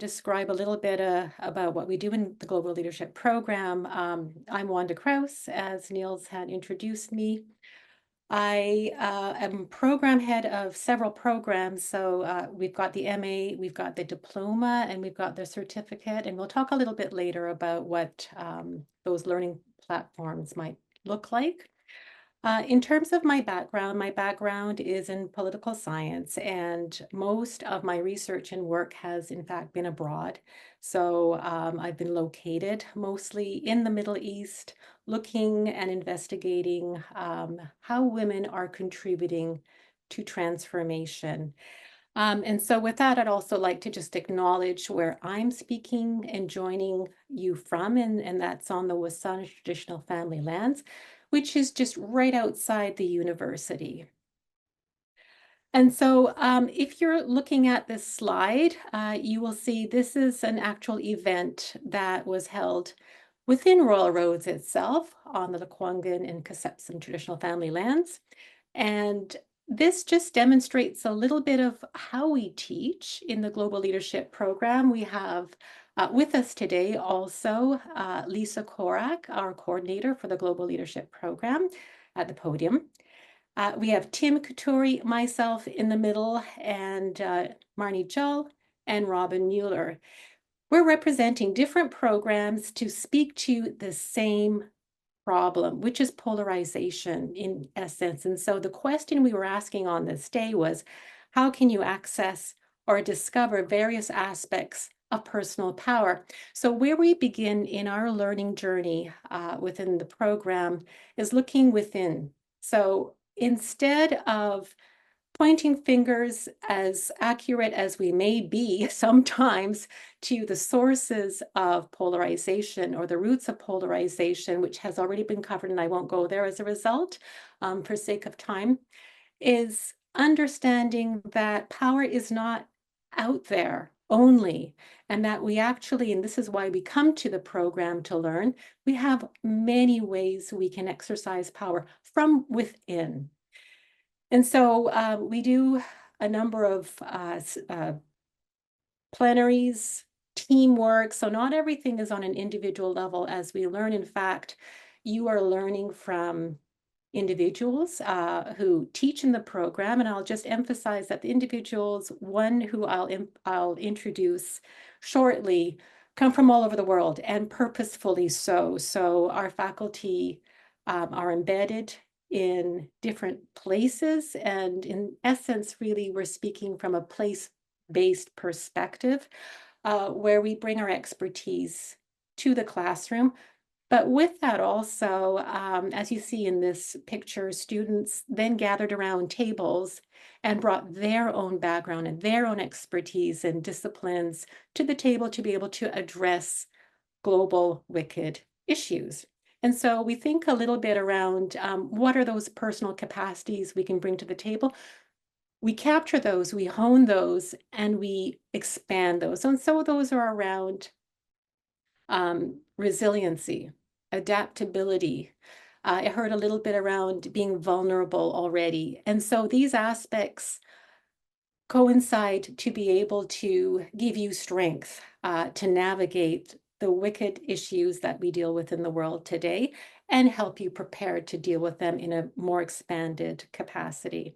describe a little bit about what we do in the Global Leadership Program. I'm Wanda Krause, as Niels had introduced me. I am program head of several programs. So we've got the MA, we've got the diploma, and we've got the certificate. And we'll talk a little bit later about what those learning platforms might look like. In terms of my background is in political science, and most of my research and work has, in fact, been abroad. So I've been located mostly in the Middle East, looking and investigating how women are contributing to transformation. And so with that, I'd also like to just acknowledge where I'm speaking and joining you from, and that's on the Wasana traditional family lands, which is just right outside the university. And so if you're looking at this slide, you will see this is an actual event that was held within Royal Roads itself on the Lekwungen and Kasepsin traditional family lands. And this just demonstrates a little bit of how we teach in the Global Leadership Program. We have with us today also Lisa Korak, our coordinator for the Global Leadership Program, at the podium. We have Tim Katuri, myself in the middle, and Marnie Jull and Robin Mueller. We're representing different programs to speak to the same problem, which is polarization in essence. And so the question we were asking on this day was, how can you access or discover various aspects of personal power? So where we begin in our learning journey within the program is looking within. So instead of pointing fingers, as accurate as we may be sometimes, to the sources of polarization or the roots of polarization, which has already been covered, and I won't go there as a result for sake of time, is understanding that power is not out there only, and that we actually, and this is why we come to the program to learn, we have many ways we can exercise power from within. And so we do a number of plenaries, teamwork. So not everything is on an individual level as we learn. In fact, you are learning from individuals who teach in the program. And I'll just emphasize that the individuals, one who I'll introduce shortly, come from all over the world, and purposefully so. So our faculty are embedded in different places. And in essence, really, we're speaking from a place-based perspective where we bring our expertise to the classroom. But with that also, as you see in this picture, students then gathered around tables and brought their own background and their own expertise and disciplines to the table to be able to address global wicked issues. And so we think a little bit around what are those personal capacities we can bring to the table. We capture those, we hone those, and we expand those. And so those are around resiliency, adaptability. I heard a little bit around being vulnerable already. And so these aspects coincide to be able to give you strength to navigate the wicked issues that we deal with in the world today and help you prepare to deal with them in a more expanded capacity.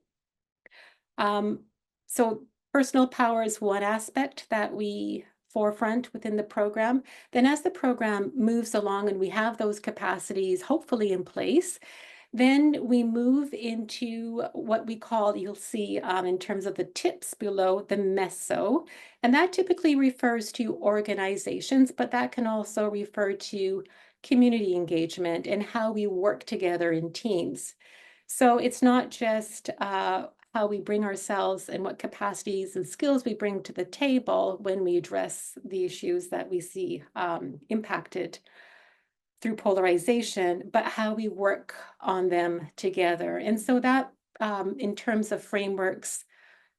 So personal power is one aspect that we forefront within the program. Then as the program moves along and we have those capacities hopefully in place, then we move into what we call, you'll see in terms of the tips below, the meso. And that typically refers to organizations, but that can also refer to community engagement and how we work together in teams. So it's not just how we bring ourselves and what capacities and skills we bring to the table when we address the issues that we see impacted through polarization, but how we work on them together. And so that in terms of frameworks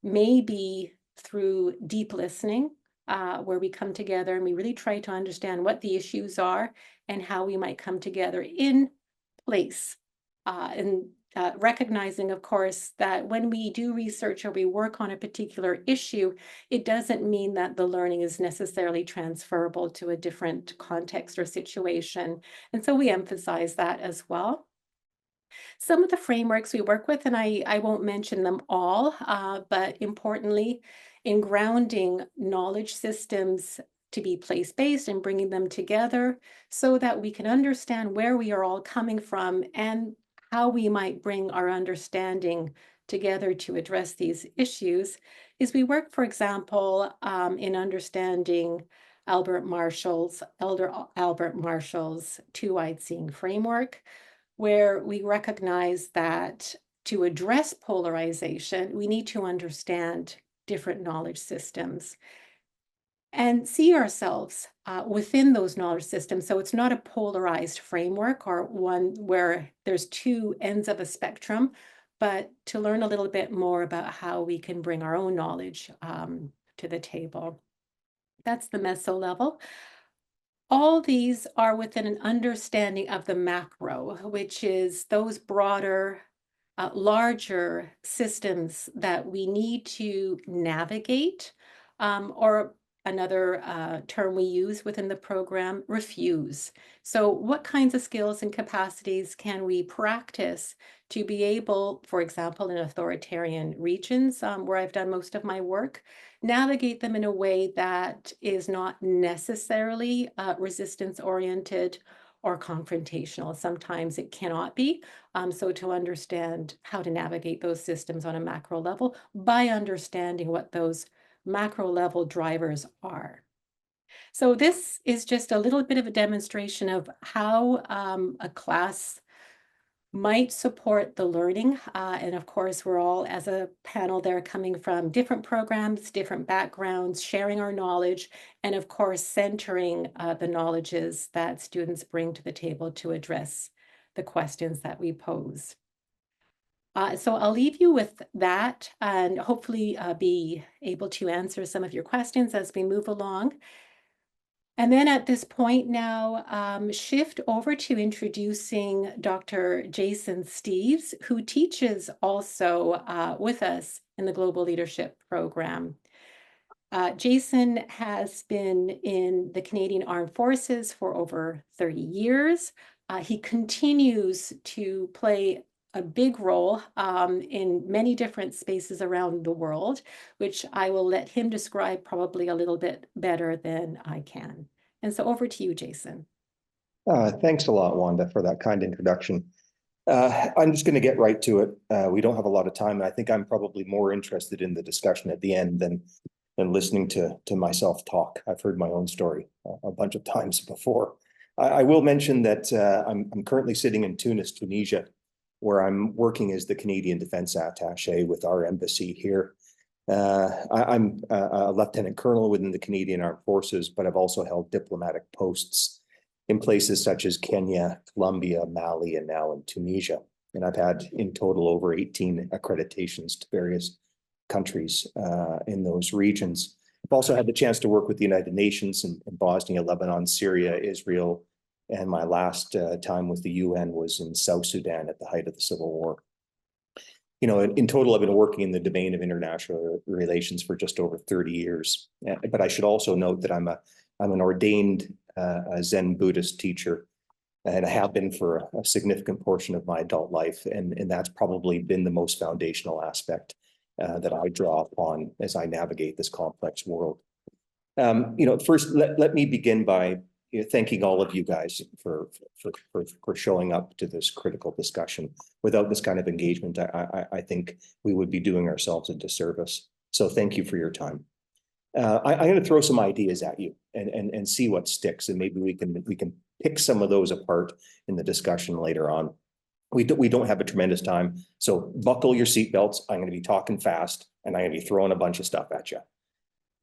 may be through deep listening, where we come together and we really try to understand what the issues are and how we might come together in place. And recognizing, of course, that when we do research or we work on a particular issue, it doesn't mean that the learning is necessarily transferable to a different context or situation. And so we emphasize that as well. Some of the frameworks we work with, and I won't mention them all, but importantly, in grounding knowledge systems to be place-based and bringing them together so that we can understand where we are all coming from and how we might bring our understanding together to address these issues, is we work, for example, in understanding Elder Albert Marshall's two-eyed seeing framework, where we recognize that to address polarization, we need to understand different knowledge systems and see ourselves within those knowledge systems. So it's not a polarized framework or one where there's two ends of a spectrum, but to learn a little bit more about how we can bring our own knowledge to the table. That's the meso level. All these are within an understanding of the macro, which is those broader, larger systems that we need to navigate, or another term we use within the program, refuse. So what kinds of skills and capacities can we practice to be able, for example, in authoritarian regions, where I've done most of my work, navigate them in a way that is not necessarily resistance-oriented or confrontational. Sometimes it cannot be. So to understand how to navigate those systems on a macro level by understanding what those macro level drivers are. So this is just a little bit of a demonstration of how a class might support the learning. And of course, we're all, as a panel there, coming from different programs, different backgrounds, sharing our knowledge, and of course, centering the knowledges that students bring to the table to address the questions that we pose. So I'll leave you with that and hopefully be able to answer some of your questions as we move along. And then at this point now, shift over to introducing Dr. Jason Steeves, who teaches also with us in the Global Leadership Program. Jason has been in the Canadian Armed Forces for over 30 years. He continues to play a big role in many different spaces around the world, which I will let him describe probably a little bit better than I can. And so over to you, Jason. Thanks a lot, Wanda, for that kind introduction. I'm just going to get right to it. We don't have a lot of time, and I think I'm probably more interested in the discussion at the end than listening to myself talk. I've heard my own story a bunch of times before. I will mention that I'm currently sitting in Tunis, Tunisia, where I'm working as the Canadian Defense Attaché with our embassy here. I'm a lieutenant colonel within the Canadian Armed Forces, but I've also held diplomatic posts in places such as Kenya, Colombia, Mali, and now in Tunisia. And I've had in total over 18 accreditations to various countries in those regions. I've also had the chance to work with the United Nations in Bosnia, Lebanon, Syria, Israel, and my last time with the UN was in South Sudan at the height of the Civil War. You know, in total, I've been working in the domain of international relations for just over 30 years. But I should also note that I'm an ordained Zen Buddhist teacher, and I have been for a significant portion of my adult life, and that's probably been the most foundational aspect that I draw upon as I navigate this complex world. You know, first, let me begin by thanking all of you guys for showing up to this critical discussion. Without this kind of engagement, I think we would be doing ourselves a disservice. So thank you for your time. I'm going to throw some ideas at you and see what sticks, and maybe we can pick some of those apart in the discussion later on. We don't have a tremendous time, so buckle your seatbelts. I'm going to be talking fast, and I'm going to be throwing a bunch of stuff at you.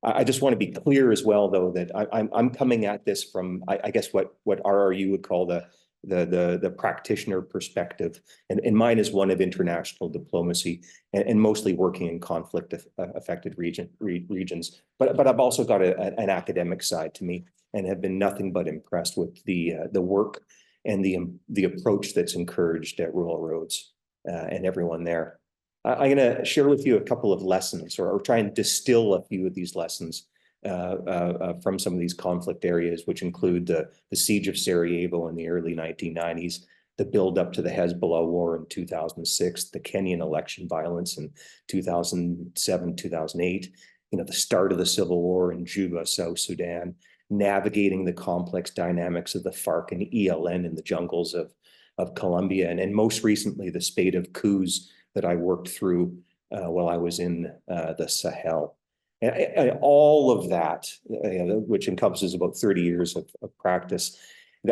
I just want to be clear as well, though, that I'm coming at this from I guess what RRU would call the practitioner perspective, and mine is one of international diplomacy and mostly working in conflict affected regions. But I've also got an academic side to me, and have been nothing but impressed with the work and the approach that's encouraged at Rural Roads. and everyone there. I'm going to share with you a couple of lessons, or try and distill a few of these lessons from some of these conflict areas, which include the siege of Sarajevo in the early 1990s, the build up to the Hezbollah war in 2006, the Kenyan election violence in 2007, 2008, the start of the civil war in Juba, South Sudan, navigating the complex dynamics of the FARC and ELN in the jungles of Colombia, and most recently, the spate of coups that I worked through while I was in the Sahel. And all of that, which encompasses about 30 years of practice,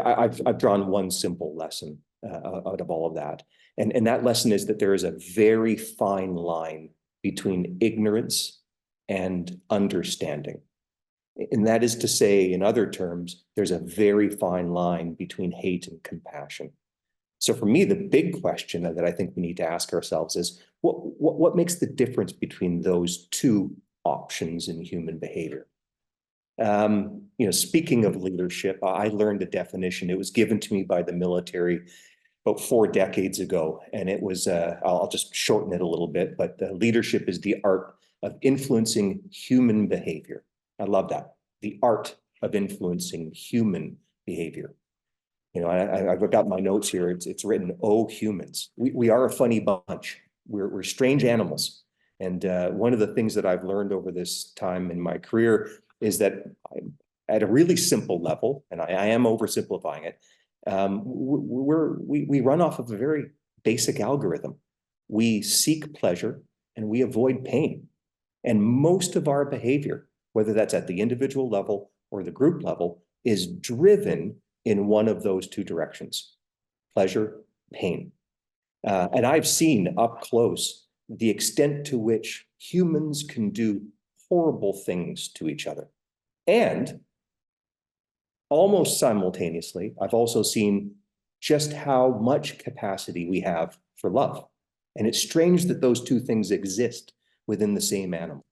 I've drawn one simple lesson out of all of that. And that lesson is that there is a very fine line between ignorance and understanding. And that is to say, in other terms, there's a very fine line between hate and compassion. So for me, the big question that I think we need to ask ourselves is, what makes the difference between those two options in human behavior? Speaking of leadership, I learned a definition. It was given to me by the military about 4 decades ago, and it was, I'll just shorten it a little bit, but leadership is the art of influencing human behavior. I love that. The art of influencing human behavior. I've got my notes here. It's written, "Oh, humans, we are a funny bunch. We're strange animals." And one of the things that I've learned over this time in my career is that at a really simple level, and I am oversimplifying it, we run off of a very basic algorithm. We seek pleasure and we avoid pain. And most of our behavior, whether that's at the individual level or the group level, is driven in one of those two directions: pleasure, pain. And I've seen up close the extent to which humans can do horrible things to each other. And almost simultaneously, I've also seen just how much capacity we have for love. And it's strange that those two things exist within the same animal.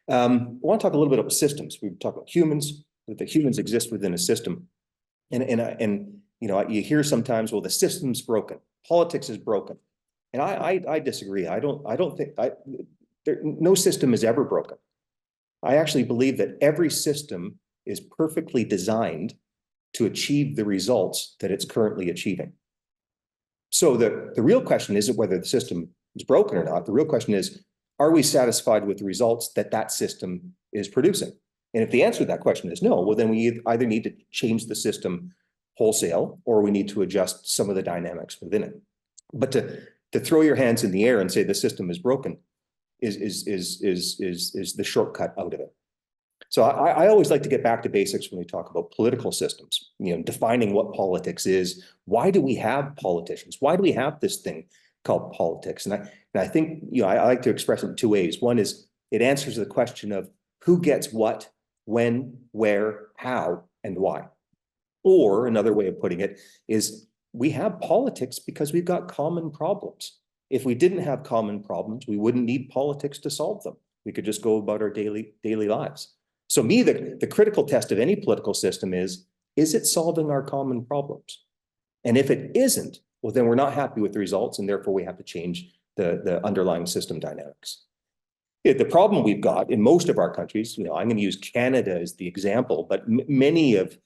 I want to talk a little bit about systems. We've talked about humans, that the humans exist within a system. And you hear sometimes, well, the system's broken, politics is broken. And I disagree. I don't think no system is ever broken. I actually believe that every system is perfectly designed to achieve the results that it's currently achieving. So the real question isn't whether the system is broken or not. The real question is, are we satisfied with the results that that system is producing? And if the answer to that question is no, well, then we either need to change the system wholesale, or we need to adjust some of the dynamics within it. But to throw your hands in the air and say the system is broken is the shortcut out of it. So I always like to get back to basics when we talk about political systems, defining what politics is. Why do we have politicians? Why do we have this thing called politics? And I think, I like to express it in 2 ways. One is it answers the question of who gets what, when, where, how, and why. Or another way of putting it is we have politics because we've got common problems. If we didn't have common problems, we wouldn't need politics to solve them. We could just go about our daily lives. So the critical test of any political system is it solving our common problems? And if it isn't, well, then we're not happy with the results, and therefore we have to change the underlying system dynamics. The problem we've got in most of our countries, I'm going to use Canada as the example, but many of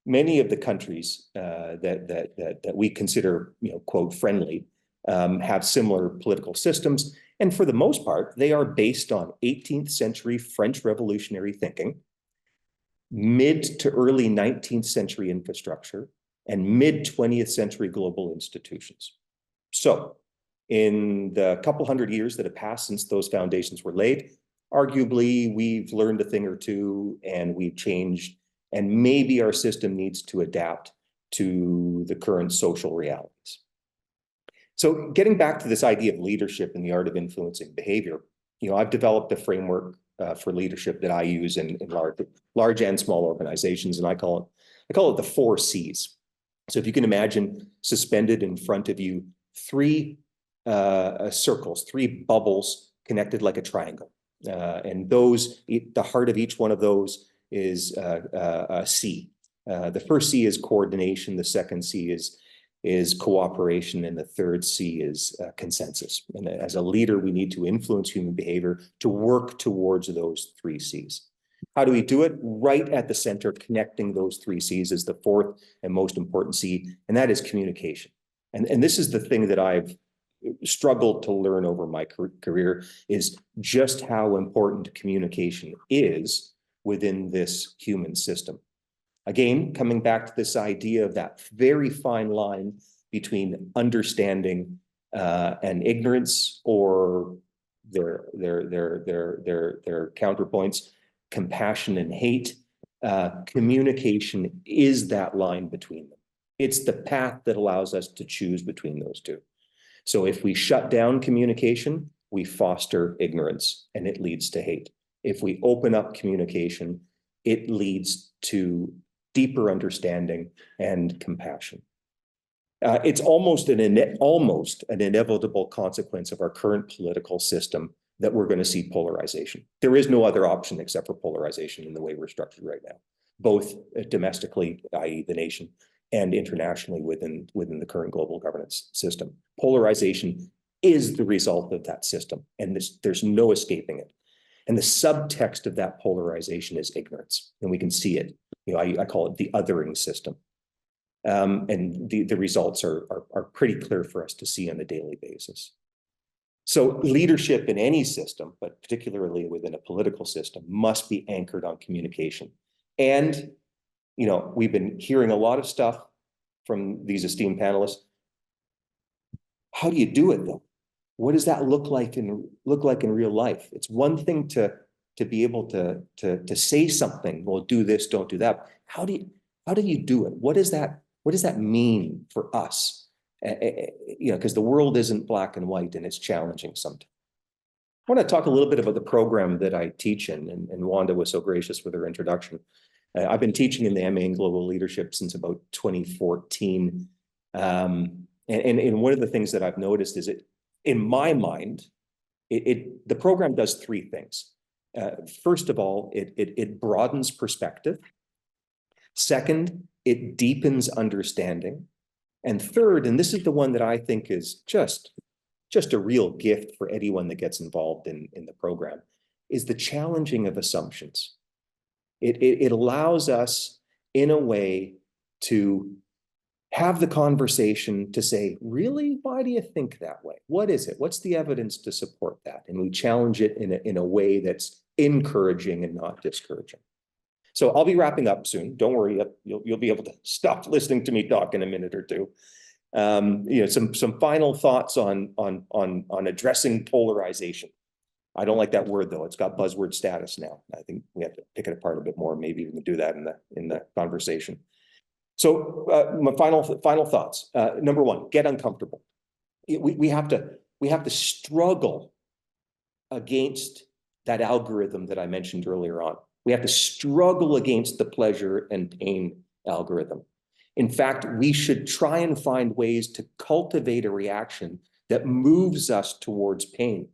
the countries that we consider, quote, friendly, have similar political systems. And for the most part, they are based on 18th century French revolutionary thinking, mid to early 19th century infrastructure, and mid 20th century global institutions. So in the couple hundred years that have passed since those foundations were laid, arguably we've learned a thing or two and we've changed, and maybe our system needs to adapt to the current social realities. So getting back to this idea of leadership and the art of influencing behavior, I've developed a framework for leadership that I use in large and small organizations, and I call it the 4 C's. So if you can imagine suspended in front of you 3 circles, 3 bubbles connected like a triangle, and the heart of each one of those is a C. The first C is coordination. The second C is is cooperation, and the third C is consensus. And as a leader, we need to influence human behavior to work towards those three C's. How do we do it? Right at the center, connecting those three C's is the fourth and most important C, and that is communication. And this is the thing that I've struggled to learn over my career, is just how important communication is within this human system. Again, coming back to this idea of that very fine line between understanding and ignorance, or their counterpoints, compassion and hate. Communication is that line between them. It's the path that allows us to choose between those two. So if we shut down communication, we foster ignorance, and it leads to hate. If we open up communication, it leads to deeper understanding and compassion. It's almost an inevitable consequence of our current political system that we're going to see polarization. There is no other option except for polarization in the way we're structured right now, both domestically, i.e. the nation, and internationally within the current global governance system. Polarization is the result of that system, and there's no escaping it. And the subtext of that polarization is ignorance, and we can see it. I call it the othering system. And the results are pretty clear for us to see on a daily basis. So leadership in any system, but particularly within a political system, must be anchored on communication. And, we've been hearing a lot of stuff from these esteemed panelists. How do you do it though? What does that look like in real life? It's one thing to be able to say something, well, do this, don't do that. How do you do it? What does that mean for us? Because the world isn't black and white, and it's challenging sometimes. I want to talk a little bit about the program that I teach in, and Wanda was so gracious with her introduction. I've been teaching in the MA in Global Leadership since about 2014. And one of the things that I've noticed is in my mind, the program does three things. First of all, it broadens perspective. Second, it deepens understanding. And third, and this is the one that I think is just a real gift for anyone that gets involved in the program, is the challenging of assumptions. It allows us, in a way, to have the conversation to say, really, why do you think that way? What is it? What's the evidence to support that? And we challenge it in a way that's encouraging and not discouraging. So I'll be wrapping up soon. Don't worry, you'll be able to stop listening to me talk in a minute or two. Some final thoughts on addressing polarization. I don't like that word though. It's got buzzword status now. I think we have to pick it apart a bit more. Maybe we can do that in the conversation. So my final thoughts. Number one, get uncomfortable. We have to struggle against that algorithm that I mentioned earlier on. We have to struggle against the pleasure and pain algorithm. In fact, we should try and find ways to cultivate a reaction that moves us towards pain.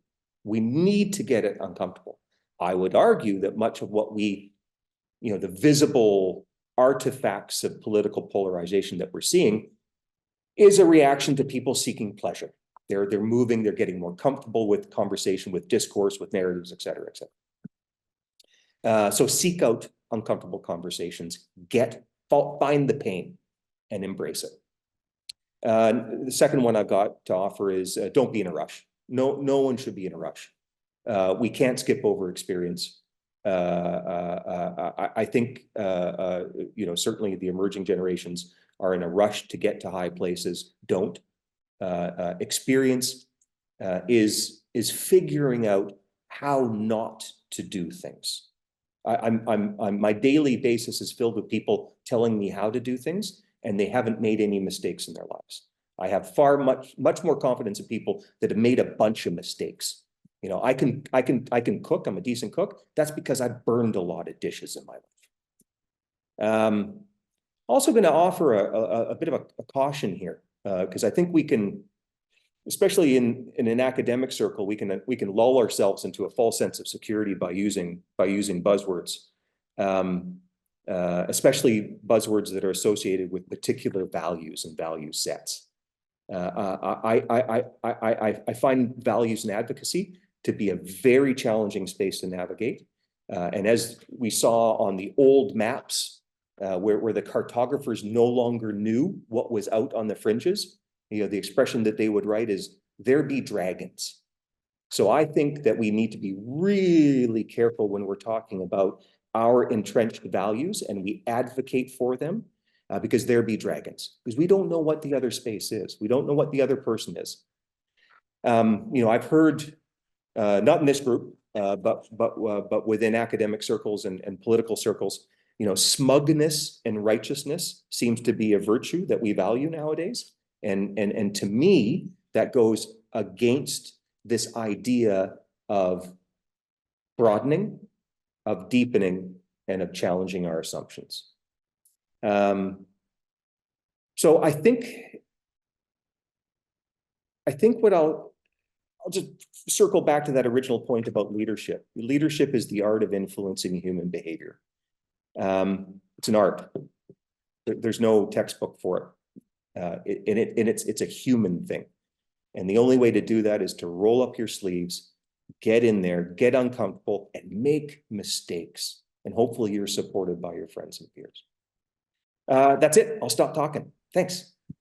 We need to get it uncomfortable. I would argue that much of what the visible artifacts of political polarization that we're seeing is a reaction to people seeking pleasure. They're moving, they're getting more comfortable with conversation, with discourse, with narratives, et cetera, et cetera. So seek out uncomfortable conversations, find the pain and embrace it. The second one I've got to offer is don't be in a rush. No one should be in a rush. We can't skip over experience. I think, certainly the emerging generations are in a rush to get to high places. Don't. Experience is figuring out how not to do things. My daily basis is filled with people telling me how to do things, and they haven't made any mistakes in their lives. I have much more confidence in people that have made a bunch of mistakes. I can cook. I'm a decent cook. That's because I burned a lot of dishes in my life. Also going to offer a bit of a caution here, because I think we can, especially in an academic circle, we can lull ourselves into a false sense of security by using buzzwords. especially buzzwords that are associated with particular values and value sets. I find values and advocacy to be a very challenging space to navigate. And as we saw on the old maps, where the cartographers no longer knew what was out on the fringes, the expression that they would write is, "There be dragons." So I think that we need to be really careful when we're talking about our entrenched values and we advocate for them, because there be dragons, because we don't know what the other space is. We don't know what the other person is. I've heard, not in this group, but within academic circles and political circles, smugness and righteousness seems to be a virtue that we value nowadays. And to me, that goes against this idea of broadening, of deepening, and of challenging our assumptions. So I think what I'll just circle back to that original point about leadership. Leadership is the art of influencing human behavior. It's an art. There's no textbook for it. It's a human thing. And the only way to do that is to roll up your sleeves, get in there, get uncomfortable, and make mistakes. And hopefully you're supported by your friends and peers. That's it. I'll stop talking. Thanks.